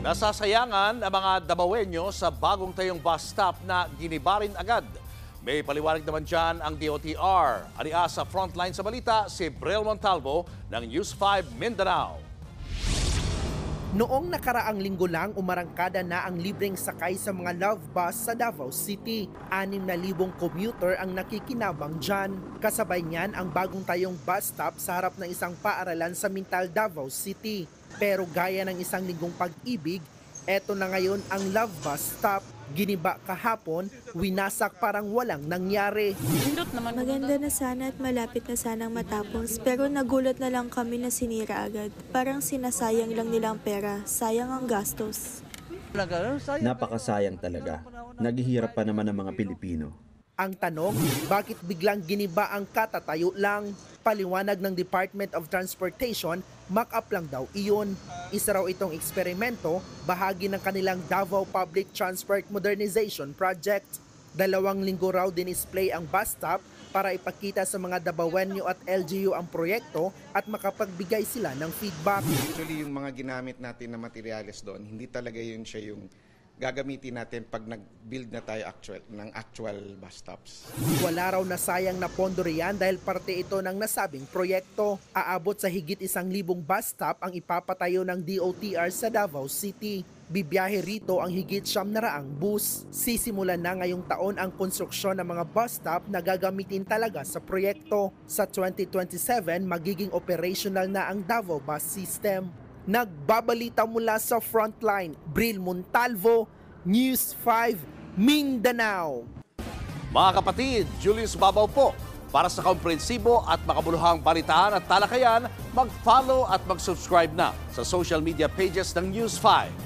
Nasasayangan ang mga Damawenyo sa bagong tayong bus stop na ginibarin agad. May paliwanag naman dyan ang DOTR. Aria sa frontline sa balita, si Brel Montalvo ng News 5 Mindanao. Noong nakaraang linggo lang, umarangkada na ang libreng sakay sa mga love bus sa Davao City. 6,000 commuter ang nakikinabang dyan. Kasabay niyan ang bagong tayong bus stop sa harap ng isang paaralan sa Mintal, Davao City. Pero gaya ng isang linggong pag-ibig, eto na ngayon ang love bus stop. Giniba kahapon, winasak parang walang nangyari. Maganda na sana at malapit na sanang matapos, pero nagulat na lang kami na sinira agad. Parang sinasayang lang nilang pera, sayang ang gastos. Napakasayang talaga. Naghihirap pa naman ang mga Pilipino. Ang tanong, bakit biglang giniba ang katatayo lang? Paliwanag ng Department of Transportation, mock-up lang daw iyon. Isa raw itong eksperimento, bahagi ng kanilang Davao Public Transport Modernization Project. 2 linggo raw din-display ang bus stop para ipakita sa mga Davaoenyo at LGU ang proyekto at makapagbigay sila ng feedback. Actually, yung mga ginamit natin na materyales doon, hindi talaga yun siya yung gagamitin natin pag nag-build na tayo ng actual bus stops. Wala raw na sayang na pondo riyan dahil parte ito ng nasabing proyekto. Aabot sa higit 1,000 bus stop ang ipapatayo ng DOTR sa Davao City. Bibiyahe rito ang higit 900 bus. Sisimulan na ngayong taon ang konstruksyon ng mga bus stop na gagamitin talaga sa proyekto. Sa 2027, magiging operational na ang Davao Bus System. Nagbabalita mula sa frontline, Bril Montalvo, News 5, Mindanao. Mga kapatid, Julius Babaw po. Para sa komprehensibo at makabuluhang balitaan at talakayan, mag-follow at mag-subscribe na sa social media pages ng News 5.